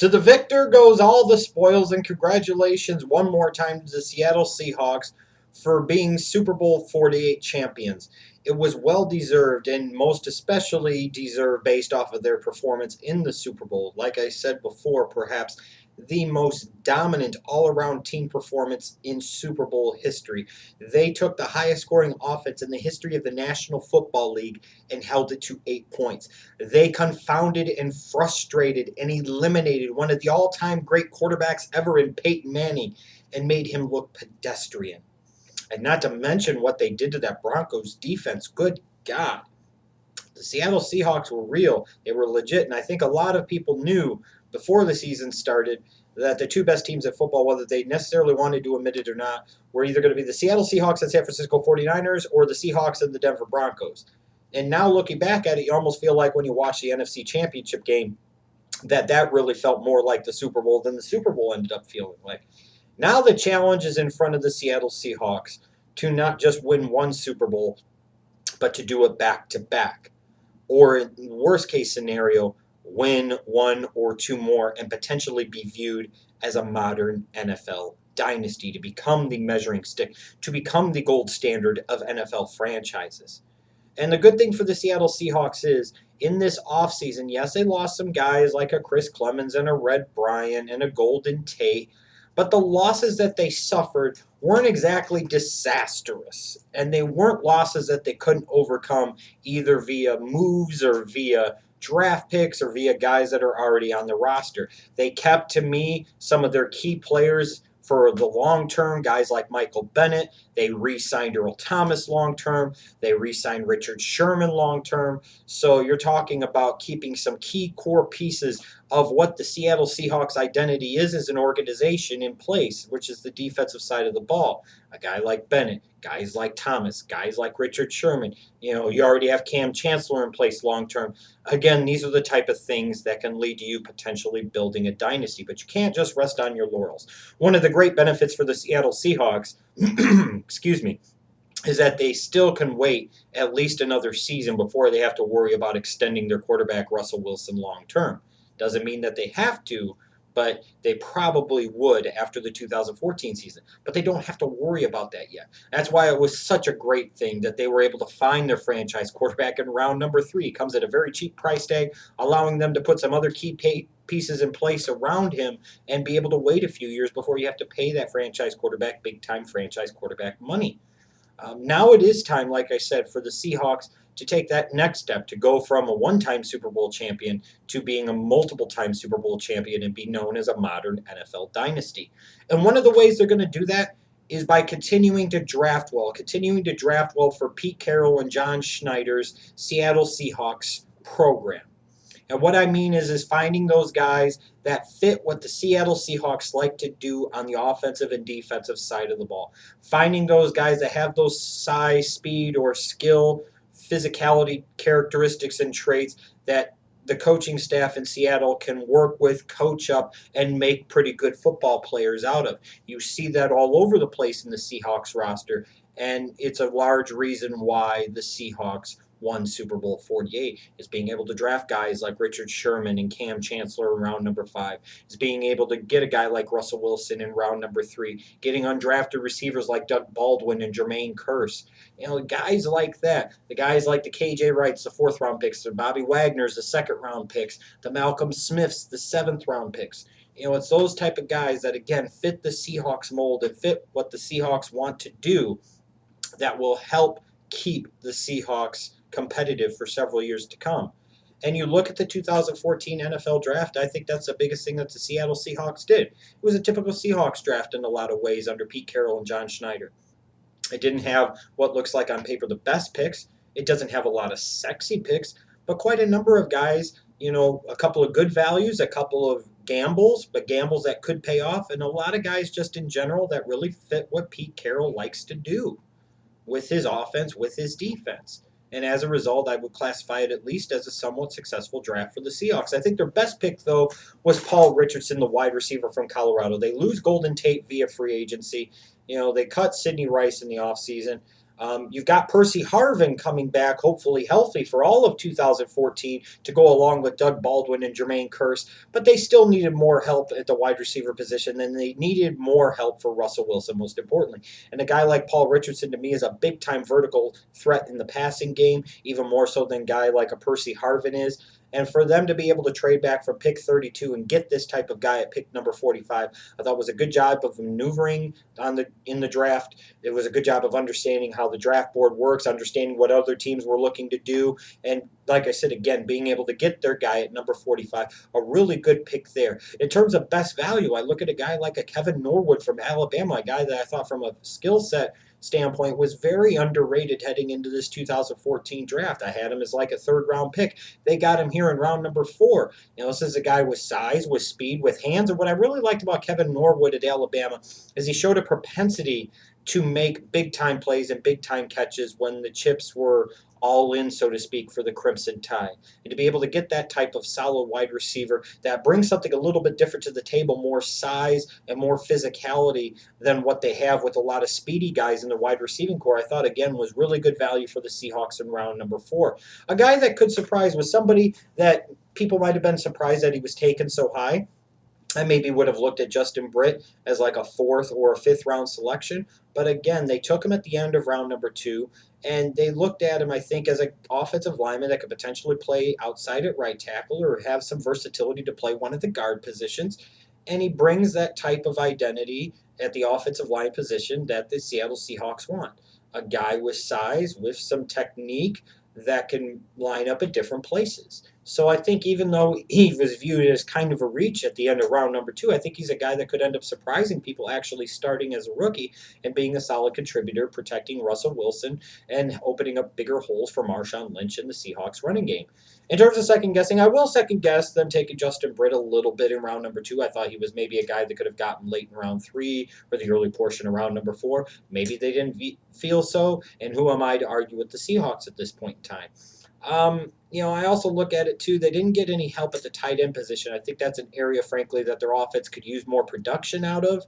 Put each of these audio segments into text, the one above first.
To the victor goes all the spoils, and congratulations one more time to the Seattle Seahawks for being Super Bowl 48 champions. It was well deserved, and most especially deserved based off of their performance in the Super Bowl. Like I said before, perhaps the most dominant all-around team performance in Super Bowl history. They took the highest scoring offense in the history of the National Football League and held it to 8 points. They confounded and frustrated and eliminated one of the all-time great quarterbacks ever in Peyton Manning and made him look pedestrian. And not to mention what they did to that Broncos defense. Good God. The Seattle Seahawks were real. They were legit. And I think a lot of people knew before the season started that the two best teams at football, whether they necessarily wanted to admit it or not, were either going to be the Seattle Seahawks and San Francisco 49ers or the Seahawks and the Denver Broncos. And now looking back at it, you almost feel like when you watch the NFC Championship game that really felt more like the Super Bowl than the Super Bowl ended up feeling like. Now the challenge is in front of the Seattle Seahawks to not just win one Super Bowl, but to do it back-to-back. Or in the worst-case scenario, win one or two more and potentially be viewed as a modern NFL dynasty, to become the measuring stick, to become the gold standard of NFL franchises. And the good thing for the Seattle Seahawks is, in this offseason, yes, they lost some guys like a Chris Clemens and a Red Bryant and a Golden Tate, but the losses that they suffered weren't exactly disastrous. And they weren't losses that they couldn't overcome either via moves or via draft picks or via guys that are already on the roster. They kept, to me, some of their key players for the long term, guys like Michael Bennett. They re-signed Earl Thomas long term. They re-signed Richard Sherman long term. So you're talking about keeping some key core pieces of what the Seattle Seahawks identity is as an organization in place, which is the defensive side of the ball. A guy like Bennett, guys like Thomas, guys like Richard Sherman. You know, you already have Cam Chancellor in place long term. Again, these are the type of things that can lead to you potentially building a dynasty, but you can't just rest on your laurels. One of the great benefits for the Seattle Seahawks, excuse me, is that they still can wait at least another season before they have to worry about extending their quarterback Russell Wilson long term. Doesn't mean that they have to, but they probably would after the 2014 season. But they don't have to worry about that yet. That's why it was such a great thing that they were able to find their franchise quarterback in round number 3. It comes at a very cheap price tag, allowing them to put some other key pieces in place around him and be able to wait a few years before you have to pay that franchise quarterback big-time franchise quarterback money. Now it is time, like I said, for the Seahawks to take that next step, to go from a one-time Super Bowl champion to being a multiple-time Super Bowl champion and be known as a modern NFL dynasty. And one of the ways they're going to do that is by continuing to draft well for Pete Carroll and John Schneider's Seattle Seahawks program. And what I mean is finding those guys that fit what the Seattle Seahawks like to do on the offensive and defensive side of the ball. Finding those guys that have those size, speed, or skill, physicality characteristics and traits that the coaching staff in Seattle can work with, coach up, and make pretty good football players out of. You see that all over the place in the Seahawks roster, and it's a large reason why the Seahawks won Super Bowl 48, is being able to draft guys like Richard Sherman and Cam Chancellor in round number 5, is being able to get a guy like Russell Wilson in round number 3, getting undrafted receivers like Doug Baldwin and Jermaine Kearse. You know, guys like that, the guys like the KJ Wrights, the 4th round picks, the Bobby Wagner's, the 2nd round picks, the Malcolm Smiths, the 7th round picks. You know, it's those type of guys that, again, fit the Seahawks mold and fit what the Seahawks want to do that will help keep the Seahawks competitive for several years to come. And you look at the 2014 NFL draft, I think that's the biggest thing that the Seattle Seahawks did. It was a typical Seahawks draft in a lot of ways under Pete Carroll and John Schneider. It didn't have what looks like on paper the best picks. It doesn't have a lot of sexy picks, but quite a number of guys, you know, a couple of good values, a couple of gambles, but gambles that could pay off, and a lot of guys just in general that really fit what Pete Carroll likes to do with his offense, with his defense. And as a result, I would classify it at least as a somewhat successful draft for the Seahawks. I think their best pick, though, was Paul Richardson, the wide receiver from Colorado. They lose Golden Tate via free agency. You know, they cut Sidney Rice in the offseason. You've got Percy Harvin coming back, hopefully healthy for all of 2014 to go along with Doug Baldwin and Jermaine Kearse, but they still needed more help at the wide receiver position, and they needed more help for Russell Wilson, most importantly. And a guy like Paul Richardson, to me, is a big-time vertical threat in the passing game, even more so than a guy like a Percy Harvin is. And for them to be able to trade back from pick 32 and get this type of guy at pick number 45, I thought was a good job of maneuvering in the draft. It was a good job of understanding how the draft board works, understanding what other teams were looking to do, and like I said again, being able to get their guy at number 45, a really good pick there. In terms of best value, I look at a guy like a Kevin Norwood from Alabama, a guy that I thought from a skill set standpoint was very underrated heading into this 2014 draft. I had him as like a third-round pick. They got him here in round number 4. This is a guy with size, with speed, with hands. And what I really liked about Kevin Norwood at Alabama is he showed a propensity to make big-time plays and big-time catches when the chips were all in, so to speak, for the Crimson Tide. And to be able to get that type of solid wide receiver that brings something a little bit different to the table, more size and more physicality than what they have with a lot of speedy guys in the wide receiving core, I thought, again, was really good value for the Seahawks in round number 4. A guy that could surprise was somebody that people might have been surprised that he was taken so high. I maybe would have looked at Justin Britt as like a 4th or a 5th round selection. But again, they took him at the end of round number 2, and they looked at him, I think, as an offensive lineman that could potentially play outside at right tackle or have some versatility to play one of the guard positions. And he brings that type of identity at the offensive line position that the Seattle Seahawks want. A guy with size, with some technique, that can line up at different places. So I think even though he was viewed as kind of a reach at the end of round number 2, I think he's a guy that could end up surprising people actually starting as a rookie and being a solid contributor, protecting Russell Wilson and opening up bigger holes for Marshawn Lynch in the Seahawks running game. In terms of second guessing, I will second guess them taking Justin Britt a little bit in round number 2. I thought he was maybe a guy that could have gotten late in round 3 or the early portion of round number 4. Maybe they didn't feel so, and who am I to argue with the Seahawks at this point in time? I also look at it too. They didn't get any help at the tight end position. I think that's an area, frankly, that their offense could use more production out of,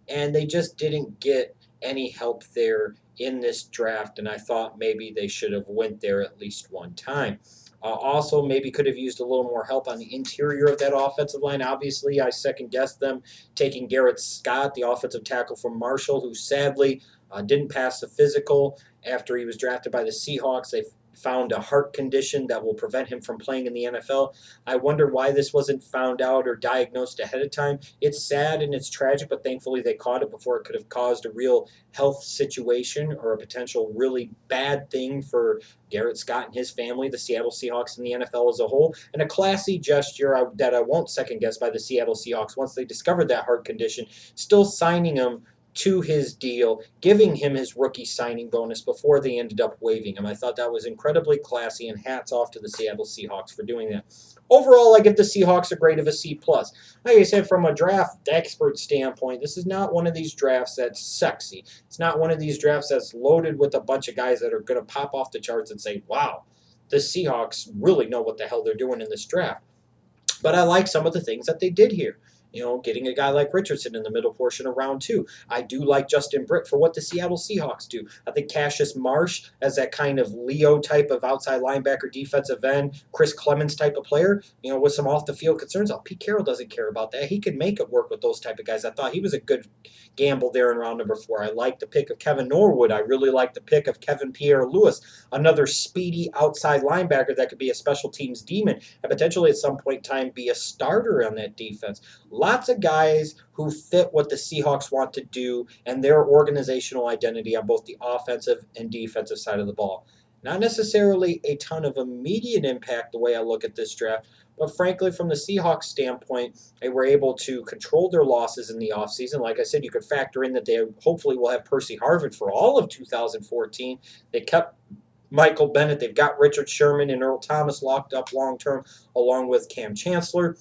and they just didn't get any help there in this draft. And I thought maybe they should have went there at least one time. Also, maybe could have used a little more help on the interior of that offensive line. Obviously, I second-guessed them taking Garrett Scott, the offensive tackle from Marshall, who sadly didn't pass the physical after he was drafted by the Seahawks. They found a heart condition that will prevent him from playing in the NFL. I wonder why this wasn't found out or diagnosed ahead of time. It's sad and it's tragic, but thankfully they caught it before it could have caused a real health situation or a potential really bad thing for Garrett Scott and his family, the Seattle Seahawks, and the NFL as a whole. And a classy gesture that I won't second guess by the Seattle Seahawks once they discovered that heart condition, still signing him to his deal, giving him his rookie signing bonus before they ended up waiving him. I thought that was incredibly classy, and hats off to the Seattle Seahawks for doing that. Overall, I give the Seahawks a grade of a C+. Like I said, from a draft expert standpoint, this is not one of these drafts that's sexy. It's not one of these drafts that's loaded with a bunch of guys that are going to pop off the charts and say, wow, the Seahawks really know what the hell they're doing in this draft. But I like some of the things that they did here. Getting a guy like Richardson in the middle portion of round 2. I do like Justin Britt for what the Seattle Seahawks do. I think Cassius Marsh as that kind of Leo type of outside linebacker, defensive end, Chris Clemens type of player, with some off-the-field concerns. Pete Carroll doesn't care about that. He could make it work with those type of guys. I thought he was a good gamble there in round number 4. I like the pick of Kevin Norwood. I really like the pick of Kevin Pierre-Louis, another speedy outside linebacker that could be a special teams demon and potentially at some point in time be a starter on that defense. Lots of guys who fit what the Seahawks want to do and their organizational identity on both the offensive and defensive side of the ball. Not necessarily a ton of immediate impact the way I look at this draft, but frankly, from the Seahawks standpoint, they were able to control their losses in the offseason. Like I said, you could factor in that they hopefully will have Percy Harvin for all of 2014. They kept Michael Bennett. They've got Richard Sherman and Earl Thomas locked up long-term, along with Cam Chancellor.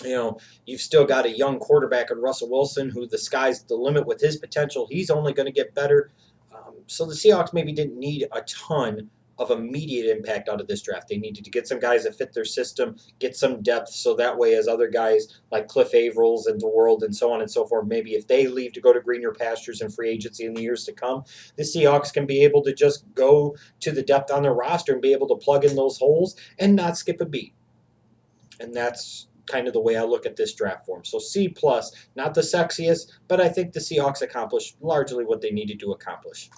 You've still got a young quarterback in Russell Wilson, who the sky's the limit with his potential. He's only going to get better. So the Seahawks maybe didn't need a ton of immediate impact out of this draft. They needed to get some guys that fit their system, get some depth, so that way as other guys like Cliff Avrils and the world and so on and so forth, maybe if they leave to go to greener pastures and free agency in the years to come, the Seahawks can be able to just go to the depth on their roster and be able to plug in those holes and not skip a beat. And that's kind of the way I look at this draft form. So C+, not the sexiest, but I think the Seahawks accomplished largely what they needed to accomplish.